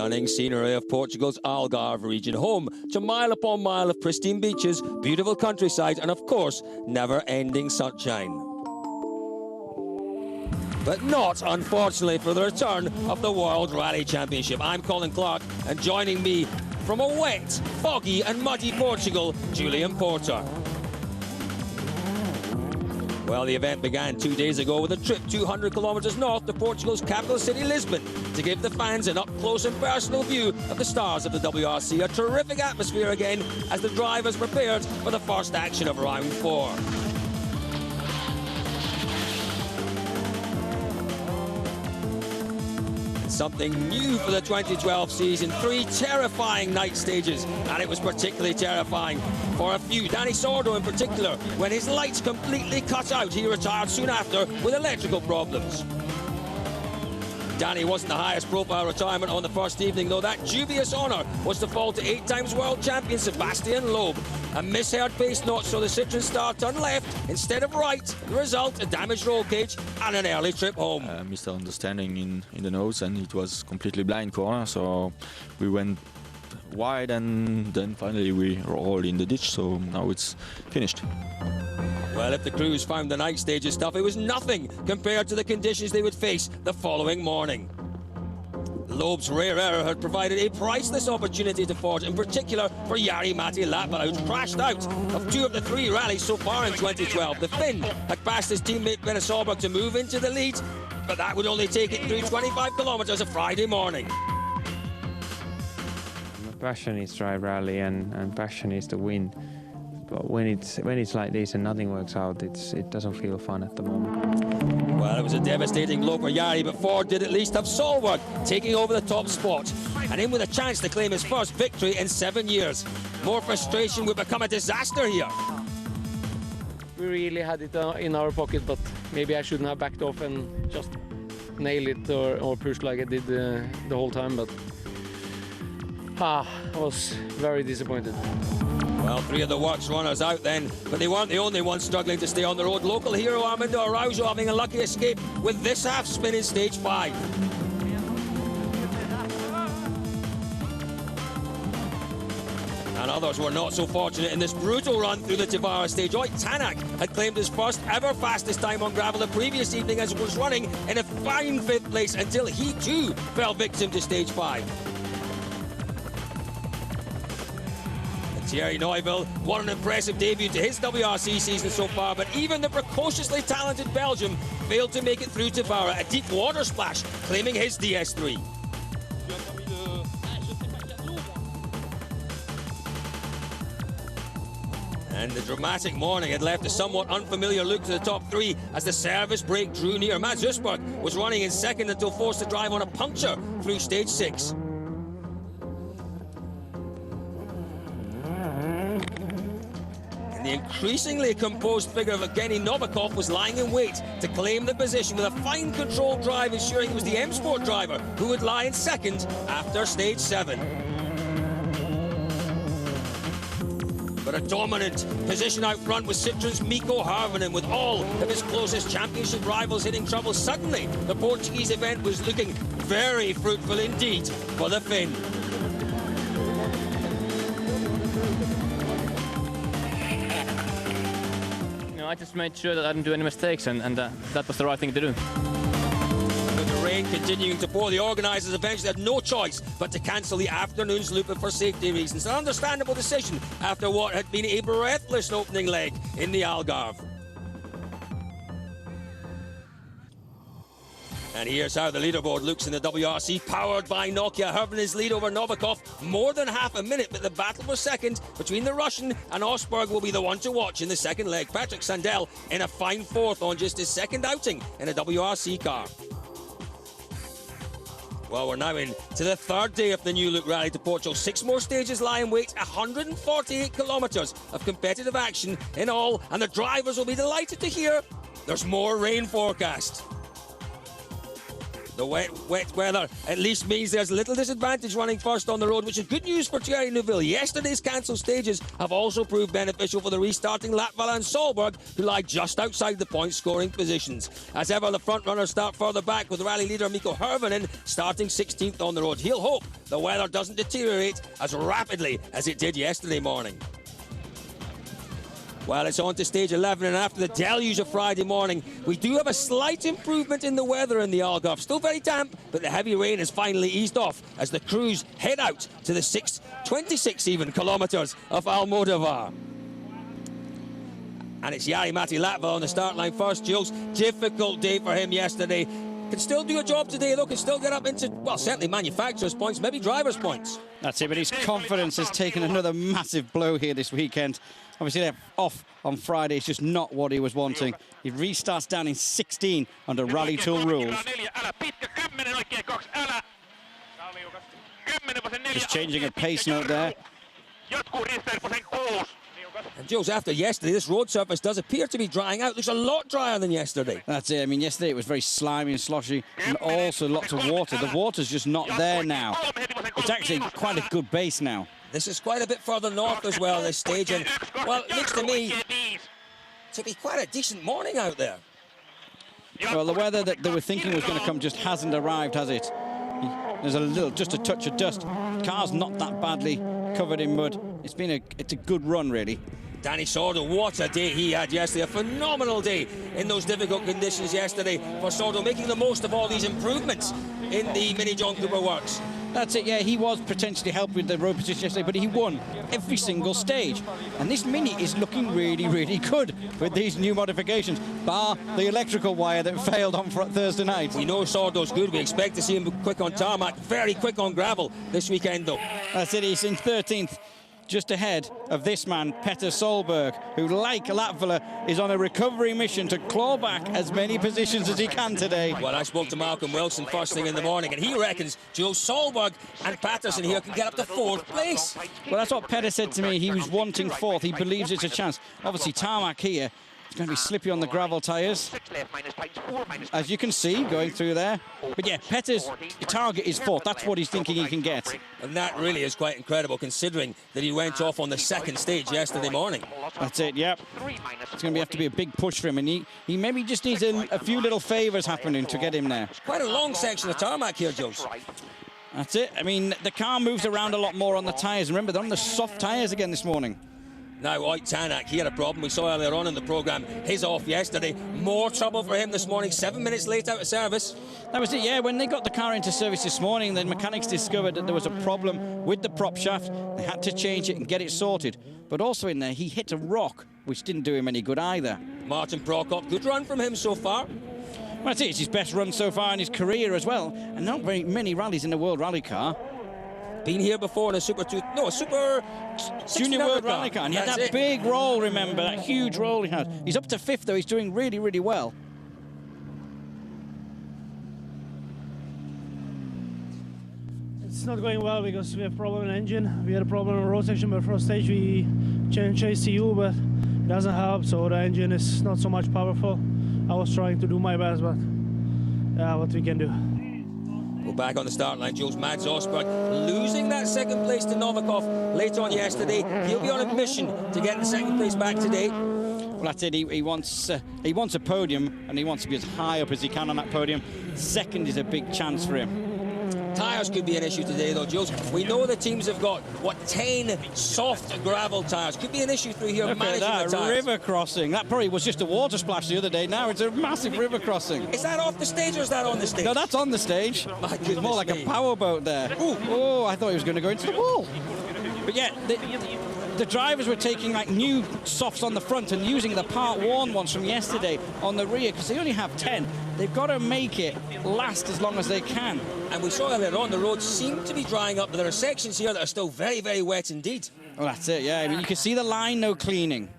Stunning scenery of Portugal's Algarve region, home to mile upon mile of pristine beaches, beautiful countryside, and of course, never-ending sunshine. But not, unfortunately, for the return of the World Rally Championship. I'm Colin Clark, and joining me from a wet, foggy and muddy Portugal, Julian Porter. Well, the event began 2 days ago with a trip 200 kilometres north to Portugal's capital city, Lisbon, to give the fans an up-close and personal view of the stars of the WRC. A terrific atmosphere again as the drivers prepared for the first action of round 4. Something new for the 2012 season, 3 terrifying night stages, and it was particularly terrifying for a few. Danny Sordo in particular, when his lights completely cut out, he retired soon after with electrical problems. Danny wasn't the highest profile retirement on the first evening, though. That dubious honour was to fall to 8-time world champion Sebastian Loeb. A misheard pace notch saw the Citroen star turn left instead of right. The result, a damaged roll cage and an early trip home. Misunderstanding in the nose, and it was completely blind corner, so we went wide and then finally we rolled in the ditch, so now it's finished. Well, if the crews found the night stages tough, it was nothing compared to the conditions they would face the following morning. Loeb's rare error had provided a priceless opportunity to Ford, in particular for Jari-Matti Latvala, who'd crashed out of 2 of the 3 rallies so far in 2012. The Finn had passed his teammate Benne Solberg to move into the lead, but that would only take it through 25 kilometres of Friday morning. My passion is drive rally and passion is to win. But when it's like this and nothing works out, it doesn't feel fun at the moment. Well, it was a devastating blow for Jari, but Ford did at least have Solberg taking over the top spot, and in with a chance to claim his first victory in 7 years. More frustration would become a disaster here. We really had it in our pocket, but maybe I shouldn't have backed off and just nailed it or pushed like I did the whole time, but I was very disappointed. Well, 3 of the works runners out then, but they weren't the only ones struggling to stay on the road. Local hero Armando Araujo having a lucky escape with this half spin in stage 5. And others were not so fortunate in this brutal run through the Tavares stage. Oyt Tanak had claimed his first ever fastest time on gravel the previous evening as it was running in a fine 5th place until he too fell victim to stage 5. Thierry Neuville, what an impressive debut to his WRC season so far, but even the precociously talented Belgium failed to make it through Tavara, a deep water splash, claiming his DS3. And the dramatic morning had left a somewhat unfamiliar look to the top 3 as the service break drew near. Mats Usberg was running in second until forced to drive on a puncture through stage 6. The increasingly composed figure of Evgeny Novikov was lying in wait to claim the position with a fine controlled drive, ensuring it was the M Sport driver who would lie in second after stage 7. But a dominant position out front was Citroen's Mikko Harvonen, with all of his closest championship rivals hitting trouble. Suddenly, the Portuguese event was looking very fruitful indeed for the Finn. I just made sure that I didn't do any mistakes, and that was the right thing to do. With the rain continuing to pour, the organisers eventually had no choice but to cancel the afternoon's loop for safety reasons. An understandable decision after what had been a breathless opening leg in the Algarve. And here's how the leaderboard looks in the WRC, powered by Nokia. Harvonen's lead over Novikov, more than half a minute, but the battle for second between the Russian and Osberg will be the one to watch in the second leg. Patrick Sandell in a fine 4th on just his second outing in a WRC car. Well, we're now into the 3rd day of the New Look Rally to Portugal. 6 more stages lie in wait, 148 kilometres of competitive action in all, and the drivers will be delighted to hear there's more rain forecast. The wet weather at least means there's little disadvantage running first on the road, which is good news for Thierry Neuville. Yesterday's cancelled stages have also proved beneficial for the restarting Latvala and Solberg, who lie just outside the point-scoring positions. As ever, the front runners start further back, with rally leader Mikko Hirvonen starting 16th on the road. He'll hope the weather doesn't deteriorate as rapidly as it did yesterday morning. Well, it's on to stage 11, and after the deluge of Friday morning, we do have a slight improvement in the weather in the Algarve. Still very damp, but the heavy rain has finally eased off as the crews head out to the 26 kilometres of Almodovar. And it's Jari-Matti Latvala on the start line first, Jules. Difficult day for him yesterday. Can still do a job today, though, can still get up into, well, certainly manufacturers' points, maybe drivers' points. That's it, but his confidence has taken another massive blow here this weekend. Obviously, they're off on Friday. It's just not what he was wanting. He restarts down in 16 under Rally Tool rules. Just changing a pace note there. And Jules, after yesterday, this road surface does appear to be drying out. Looks a lot drier than yesterday. That's it. I mean, yesterday it was very slimy and sloshy, and also lots of water. The water's just not there now. It's actually quite a good base now. This is quite a bit further north as well, this stage, and, well, it looks to me to be quite a decent morning out there. Well, the weather that they were thinking was going to come just hasn't arrived, has it? There's just a touch of dust. Car's not that badly covered in mud. It's a good run, really. Danny Sordo, what a day he had yesterday. A phenomenal day in those difficult conditions yesterday for Sordo, making the most of all these improvements in the Mini John Cooper works. That's it, yeah, he was potentially helped with the road position yesterday, but he won every single stage. And this Mini is looking really, really good with these new modifications, bar the electrical wire that failed on Thursday night. We know Sordo's good. We expect to see him quick on tarmac, very quick on gravel this weekend, though. That's it, he's in 13th. Just ahead of this man, Petter Solberg, who, like Latvala, is on a recovery mission to claw back as many positions as he can today. Well, I spoke to Malcolm Wilson first thing in the morning, and he reckons Joe Solberg and Patterson here can get up to 4th place. Well, that's what Petter said to me. He was wanting 4th. He believes it's a chance. Obviously, tarmac here. It's going to be slippy on the gravel tyres, as you can see, going through there. But yeah, Petter's target is 4th. That's what he's thinking he can get. And that really is quite incredible, considering that he went off on the 2nd stage yesterday morning. That's it, yep. It's going to have to be a big push for him, and he maybe just needs a few little favours happening to get him there. Quite a long section of tarmac here, Jules. That's it. I mean, the car moves around a lot more on the tyres. Remember, they're on the soft tyres again this morning. Now, Oit Tanak, he had a problem. We saw earlier on in the programme, his off yesterday. More trouble for him this morning, 7 minutes late out of service. That was it, yeah. When they got the car into service this morning, the mechanics discovered that there was a problem with the prop shaft. They had to change it and get it sorted. But also in there, he hit a rock, which didn't do him any good either. Martin Prokop, good run from him so far. Well, that's it. It's his best run so far in his career as well. And not very many rallies in the World Rally Car. Been here before in a Super Junior World Rally Car. And he had that big roll, remember, that huge roll he had. He's up to 5th, though. He's doing really, really well. It's not going well because we have a problem in the engine. We had a problem in the road section, but first stage we changed CU, but it doesn't help, so the engine is not so much powerful. I was trying to do my best, but yeah, what we can do. Go back on the start line, Jules. Mads Osberg losing that 2nd place to Novikov late on yesterday. He'll be on a mission to get the 2nd place back today. Well, that's it. He wants a podium, and he wants to be as high up as he can on that podium. 2nd is a big chance for him. Tyres could be an issue today, though, Jules. We know the teams have got, 10 soft gravel tyres. Could be an issue through here managing the tyres. River crossing. That probably was just a water splash the other day. Now it's a massive river crossing. Is that off the stage or is that on the stage? No, that's on the stage. It's more like a powerboat there. Ooh. Oh, I thought he was going to go into the wall. But yeah, the drivers were taking like new softs on the front and using the part-worn ones from yesterday on the rear because they only have 10. They've got to make it last as long as they can. And we saw earlier on the roads seem to be drying up, but there are sections here that are still very, very wet indeed. Well, that's it, yeah. I mean, you can see the line, no cleaning.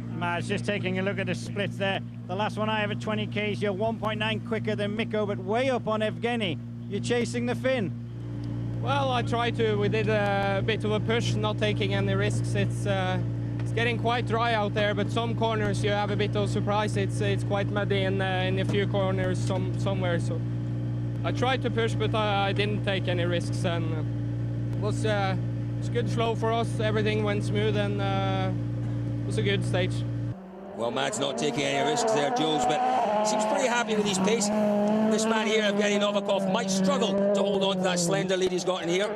Mads, just taking a look at the splits there. The last one I have at 20 Ks, you're 1.9 quicker than Mikko, but way up on Evgeny. You're chasing the Finn. Well, I tried to. We did a bit of a push, not taking any risks. It's It's getting quite dry out there, but some corners you have a bit of surprise. It's quite muddy in a few corners somewhere. So I tried to push, but I didn't take any risks, and it was good flow for us. Everything went smooth, and it was a good stage. Well, Mads not taking any risks there, Jules, but seems pretty happy with his pace. This man here, Evgeny Novikov, might struggle to hold on to that slender lead he's got in here.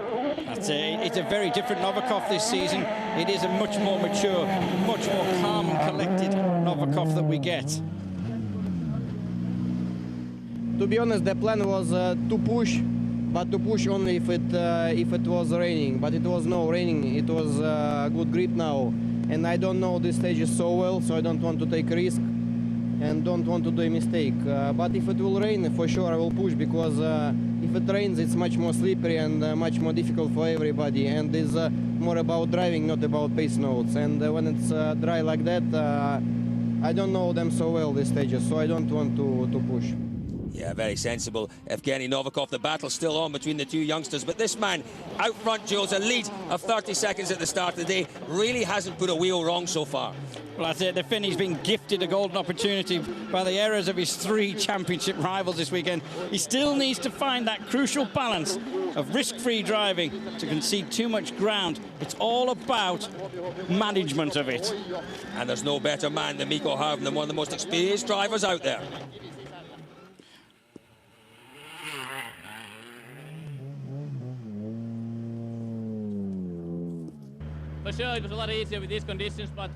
It's a very different Novikov this season. It is a much more mature, much more calm and collected Novikov that we get. To be honest, the plan was to push, but to push only if it was raining. But it was no raining. It was good grip now, and I don't know this stage so well, so I don't want to take risk and don't want to do a mistake. But if it will rain, for sure I will push, because if it rains, it's much more slippery and much more difficult for everybody, and it's more about driving, not about pace notes. And when it's dry like that, I don't know them so well, these stages, so I don't want to push. Yeah, very sensible. Evgeny Novikov, the battle's still on between the two youngsters, but this man out front, Jules, a lead of 30 seconds at the start of the day, really hasn't put a wheel wrong so far. Well, that's it. The Finny's been gifted a golden opportunity by the errors of his 3 championship rivals this weekend. He still needs to find that crucial balance of risk-free driving to concede too much ground. It's all about management of it. And there's no better man than Mikko Harvinen, one of the most experienced drivers out there. For sure, it was a lot easier with these conditions, but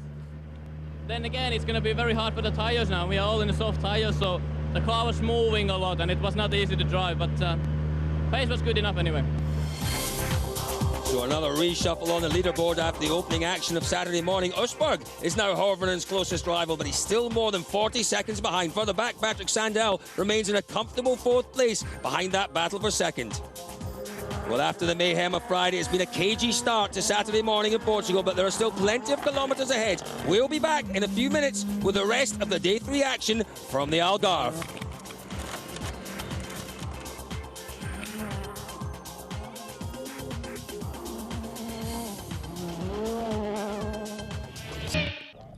then again, it's going to be very hard for the tires now. We are all in the soft tires, so the car was moving a lot, and it was not easy to drive, but pace was good enough anyway. So another reshuffle on the leaderboard after the opening action of Saturday morning. Usberg is now Harvinen's closest rival, but he's still more than 40 seconds behind. Further back, Patrick Sandell remains in a comfortable 4th place behind that battle for second. Well, after the mayhem of Friday, it's been a cagey start to Saturday morning in Portugal, but there are still plenty of kilometres ahead. We'll be back in a few minutes with the rest of the Day 3 action from the Algarve.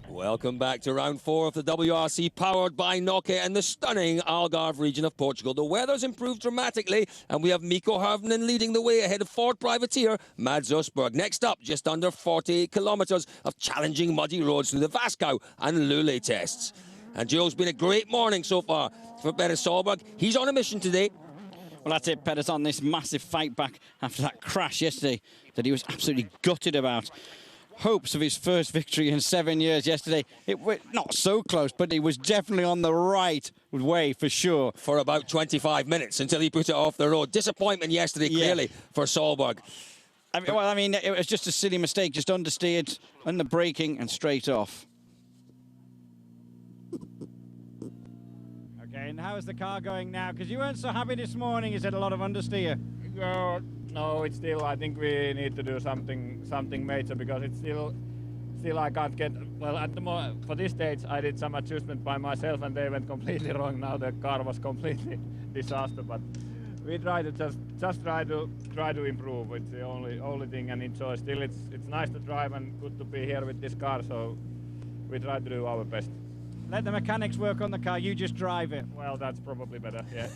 Welcome back to round 4 of the WRC powered by Nokia and the stunning Algarve region of Portugal. The weather's improved dramatically and we have Mikko Harvinen leading the way ahead of Ford privateer Mads Usberg. Next up, just under 48 kilometres of challenging muddy roads through the Vasco and Lule tests. And Joe's been a great morning so far for Petter Solberg. He's on a mission today. Well, that's it. Petter's on this massive fight back after that crash yesterday that he was absolutely gutted about. Hopes of his first victory in 7 years yesterday. It was not so close, but he was definitely on the right way for sure. For about 25 minutes until he put it off the road. Disappointment yesterday, clearly, for Solberg. I mean, it was just a silly mistake, just understeered, under braking and straight off. Okay, and how is the car going now? Because you weren't so happy this morning. You said a lot of understeer. No, it's still, I think we need to do something major, because it's still I can't get, well, at the moment, for this stage I did some adjustment by myself and they went completely wrong. Now the car was completely disaster, but we try to just try to improve. It's the only thing, and enjoy. Still, it's nice to drive and good to be here with this car, so we try to do our best. Let the mechanics work on the car, you just drive it. Well, that's probably better, yeah.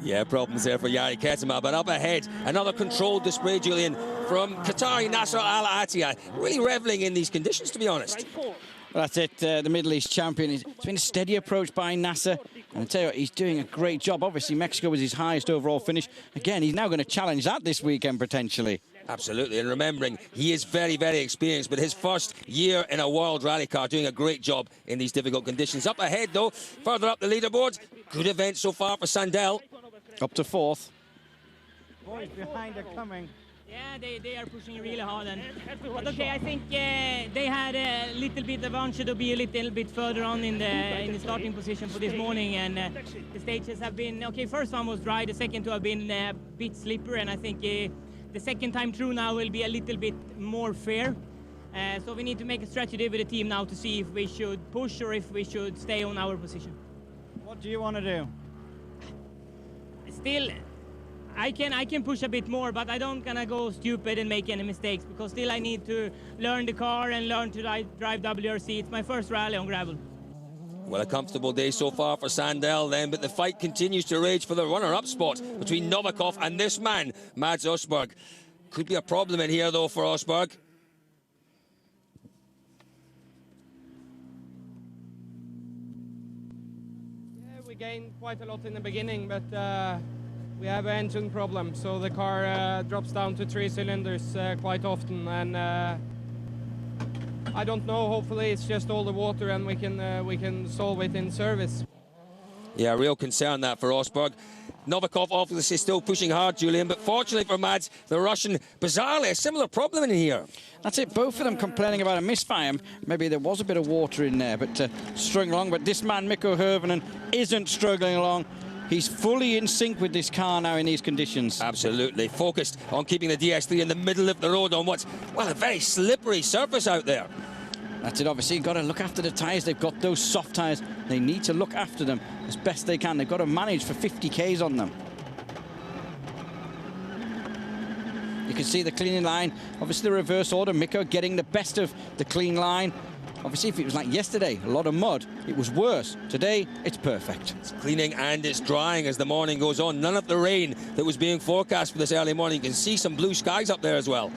Yeah, problems there for Jari Ketema, but up ahead, another controlled display, Julian, from Qatari Nasser Al Attiyah. Really revelling in these conditions, to be honest. Well, that's it, the Middle East champion. It's been a steady approach by Nasser, and I tell you what, he's doing a great job. Obviously, Mexico was his highest overall finish. Again, he's now going to challenge that this weekend, potentially. Absolutely, and remembering, he is very, very experienced, but his first year in a World Rally car, doing a great job in these difficult conditions. Up ahead, though, further up the leaderboard, good event so far for Sandell. Up to 4th. Boys behind are coming. Yeah, they are pushing really hard. But okay, I think they had a little bit advantage to be a little bit further on in the starting position for this morning. And the stages have been, okay, first one was dry, the second two have been a bit slippery. And I think the second time through now will be a little bit more fair. So we need to make a strategy with the team now to see if we should push or if we should stay on our position. What do you want to do? Still, I can push a bit more, but I don't gonna go stupid and make any mistakes, because still I need to learn the car and learn to drive WRC. It's my first rally on gravel. Well, a comfortable day so far for Sandell then, but the fight continues to rage for the runner-up spot between Novikov and this man, Mads Østberg. Could be a problem in here, though, for Østberg. Yeah, we gained quite a lot in the beginning, but we have an engine problem, so the car drops down to 3 cylinders quite often, and I don't know, hopefully it's just all the water and we can solve it in service. Yeah, real concern that for Østberg. Novikov obviously still pushing hard, Julian, but fortunately for Mads, the Russian, bizarrely, a similar problem in here. That's it, both of them complaining about a misfire. Maybe there was a bit of water in there, but struggling along. But this man, Mikko Hirvonen, isn't struggling along. He's fully in sync with this car now in these conditions. Absolutely, focused on keeping the DS3 in the middle of the road on what's, well, a very slippery surface out there. That's it, obviously, you've got to look after the tyres. They've got those soft tyres. They need to look after them as best they can. They've got to manage for 50 Ks on them. You can see the cleaning line. Obviously, the reverse order. Mikko getting the best of the clean line. Obviously, if it was like yesterday, a lot of mud, it was worse. Today, it's perfect. It's cleaning and it's drying as the morning goes on. None of the rain that was being forecast for this early morning. You can see some blue skies up there as well.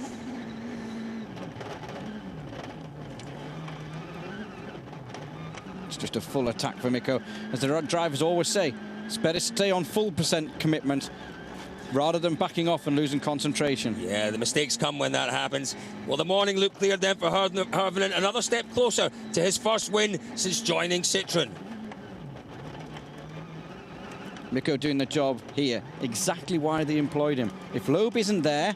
It's just a full attack for Mikko. As the drivers always say, it's better to stay on full % commitment rather than backing off and losing concentration. Yeah, the mistakes come when that happens. Well, the morning looked clear then for Hirvonen. Another step closer to his first win since joining Citroën. Mikko doing the job here, exactly why they employed him. If Loeb isn't there,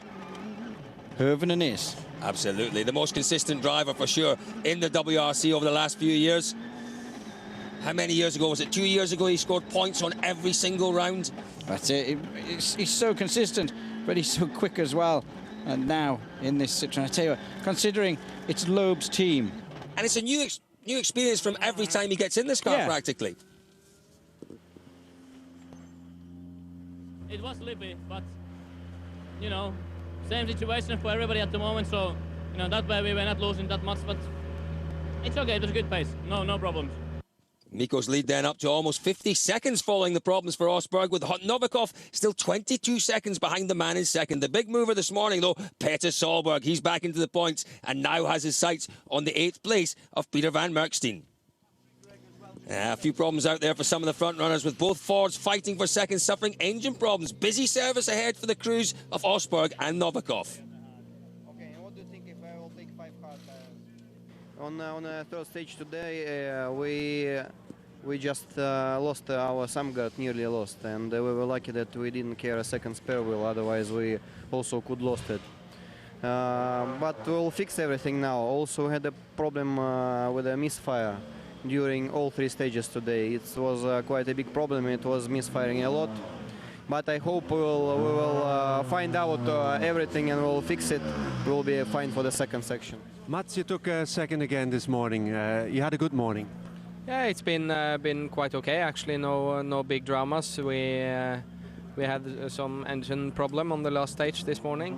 Hirvonen is. Absolutely, the most consistent driver for sure in the WRC over the last few years. How many years ago was it? 2 years ago he scored points on every single round. That's it. He's so consistent, but he's so quick as well. And now in this Citroën, I tell you what, considering it's Loeb's team. And it's a new experience from every time he gets in this car, practically. It was slippy, but, you know, same situation for everybody at the moment, so, you know, that way we were not losing that much, but it's okay, it was a good pace, no problems. Mikko's lead then up to almost 50 seconds following the problems for Østberg, with Novikov still 22 seconds behind the man in second. The big mover this morning, though, Peter Solberg. He's back into the points and now has his sights on the 8th place of Peter van Merkstein. A few problems out there for some of the front runners, with both Fords fighting for second, suffering engine problems. Busy service ahead for the crews of Østberg and Novikov. Okay, what do you think if I will take 5 cars? On the third stage today, we just lost our Samgard, nearly lost, and we were lucky that we didn't carry a second spare wheel, otherwise we also could lost it. But we'll fix everything now. Also had a problem with a misfire during all 3 stages today. It was quite a big problem. It was misfiring a lot. But I hope we will find out everything and we'll fix it. We'll be fine for the second section. Mats, you took a second again this morning. You had a good morning. Yeah, it's been quite okay actually. No big dramas. We had some engine problem on the last stage this morning,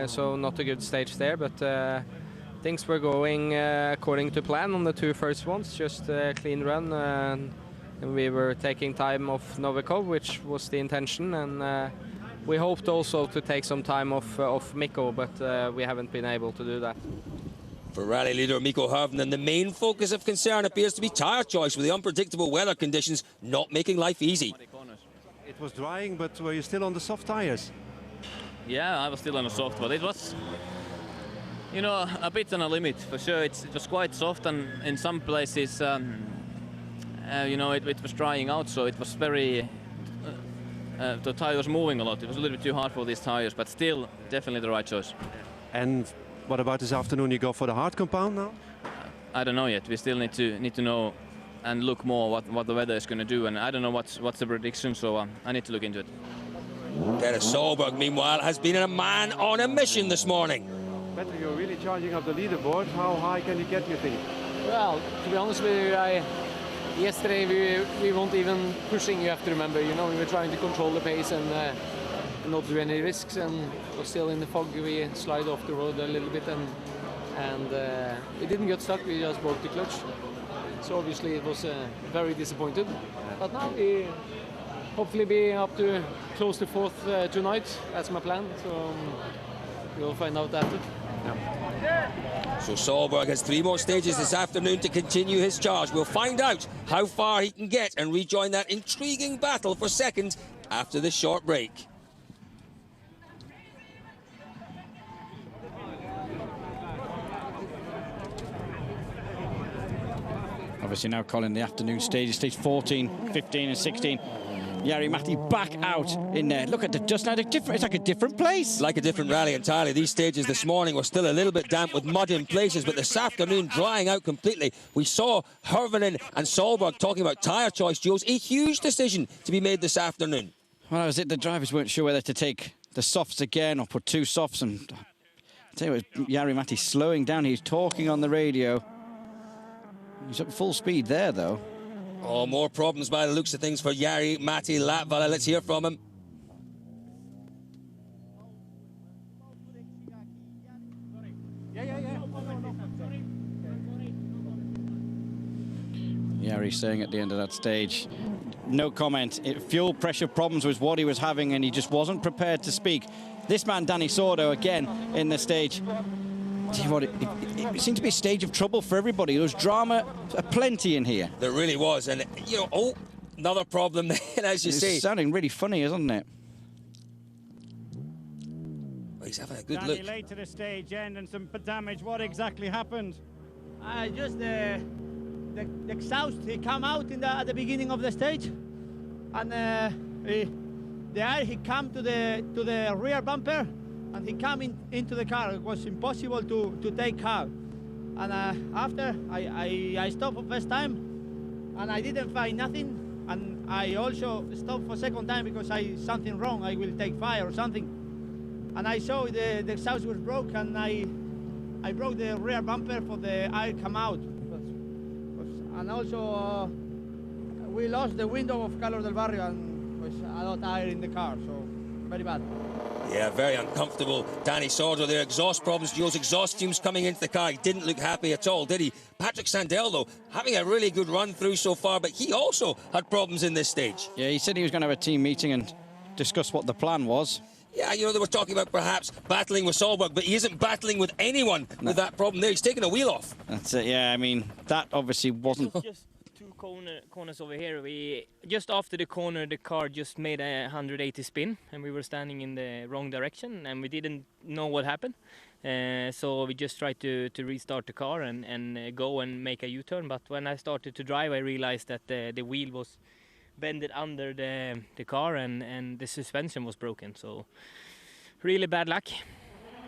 so not a good stage there. But things were going according to plan on the 2 first ones. Just a clean run, and we were taking time off Novikov, which was the intention, and we hoped also to take some time off Mikko, but we haven't been able to do that. For rally leader Mikko Hirvonen, the main focus of concern appears to be tyre choice, with the unpredictable weather conditions not making life easy. It was drying, but were you still on the soft tyres? Yeah, I was still on the soft, but it was, you know, a bit on a limit for sure. It was quite soft, and in some places, you know, it was drying out, so it was very, the tyre was moving a lot. It was a little bit too hard for these tyres, but still definitely the right choice. And what about this afternoon? You go for the hard compound now? I don't know yet. We still need to know and look more what the weather is going to do, and I don't know what's the prediction, so I need to look into it. Peter Solberg, meanwhile, has been a man on a mission this morning. Peter, you're really charging up the leaderboard. How high can you get, you think? Well, to be honest with you, yesterday we weren't even pushing, you have to remember. You know, we were trying to control the pace, and not do any risks, and was still in the fog. We slide off the road a little bit, and we didn't get stuck. We just broke the clutch. So obviously it was very disappointed. But now we hopefully be up to close to fourth tonight. That's my plan. So we'll find out after. Yeah. So Solberg has 3 more stages this afternoon to continue his charge. We'll find out how far he can get and rejoin that intriguing battle for second after this short break. Obviously now calling the afternoon stages, stage 14, 15 and 16. Jari-Matti back out in there. Look at the dust now. It's like a different place. Like a different rally entirely. These stages this morning were still a little bit damp with mud in places, but this afternoon drying out completely. We saw Hirvonen and Solberg talking about tyre choice, Jules. A huge decision to be made this afternoon. Well, that was it. The drivers weren't sure whether to take the softs again or put 2 softs. And I tell you what, Jari-Matti slowing down. He's talking on the radio. He's at full speed there, though. Oh, more problems by the looks of things for Jari-Matti Latvala. Let's hear from him. Jari saying at the end of that stage, no comment. Fuel pressure problems was what he was having, and he just wasn't prepared to speak. This man, Dani Sordo, again in the stage. Tell you what, it seemed to be a stage of trouble for everybody. There was drama plenty in here. There really was, and you know, oh, another problem then, as you say. It's sounding really funny, isn't it? Well, he's having a good Danny look. late to the stage end and some damage. What exactly happened? Just the exhaust. He come out at the beginning of the stage, and he came to the rear bumper. And he came into the car. It was impossible to take car. And after I stopped for first time, and I didn't find nothing. And I also stopped for second time because something wrong. I will take fire or something. And I saw the exhaust was broke, and I broke the rear bumper for the air come out. And also we lost the window of Carlos del Barrio, and was a lot of air in the car, so very bad. Yeah, very uncomfortable. Dani Sordo, their exhaust problems. Jules, exhaust fumes coming into the car. He didn't look happy at all, did he? Patrick Sandell, though, having a really good run through so far, but he also had problems in this stage. Yeah, he said he was going to have a team meeting and discuss what the plan was. Yeah, you know, they were talking about perhaps battling with Solberg, but he isn't battling with anyone with that problem there. He's taking a wheel off. That's it, yeah. I mean, that obviously wasn't... Just 2 corners over here. We just after the corner, the car just made a 180 spin, and we were standing in the wrong direction, and we didn't know what happened. So we just tried to restart the car and go and make a U-turn. But when I started to drive, I realized that the wheel was bended under the car, and the suspension was broken. So really bad luck.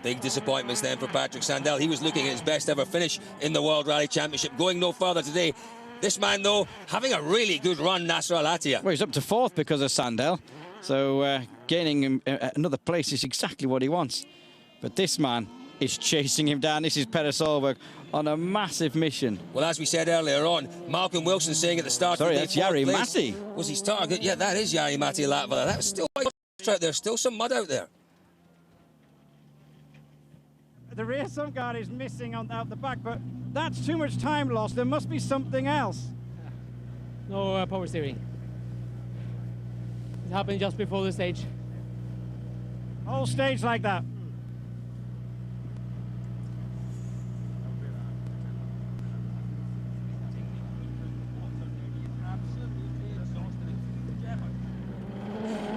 Big disappointments then for Patrick Sandell. He was looking at his best ever finish in the World Rally Championship, going no further today. This man, though, having a really good run, Nasser Al-Attiyah. Well, he's up to 4th because of Sandell. So gaining another place is exactly what he wants. But this man is chasing him down. This is Peder Solberg on a massive mission. Well, as we said earlier on, Malcolm Wilson saying at the start Sorry, of the day, that's Jari-Matti. Was his target? Yeah, that is Jari-Matti Latvala. That's still out there, still some mud out there. The rear sump guard is missing out the back, but that's too much time lost. There must be something else. No power steering. It happened just before the stage. Whole stage like that.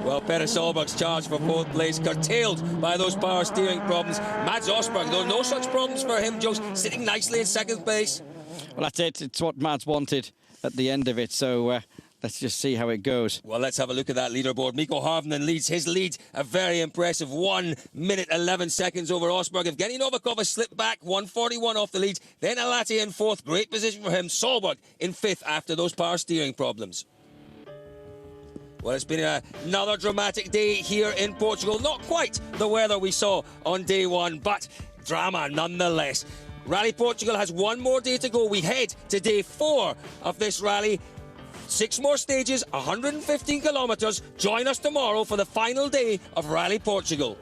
Well, Peder Solberg's charge for 4th place, curtailed by those power steering problems. Mads Osberg, though, no such problems for him, just sitting nicely in 2nd place. Well, that's it. It's what Mads wanted at the end of it. So let's just see how it goes. Well, let's have a look at that leaderboard. Mikko Hirvonen leads. His lead, a very impressive 1 minute 11 seconds over Osberg. Evgeny Novikov has slipped back, 1:41 off the lead. Then Al-Attiyah in 4th. Great position for him. Solberg in 5th after those power steering problems. Well, it's been another dramatic day here in Portugal. Not quite the weather we saw on day 1, but drama nonetheless. Rally Portugal has 1 more day to go. We head to day 4 of this rally. 6 more stages, 115 kilometres. Join us tomorrow for the final day of Rally Portugal.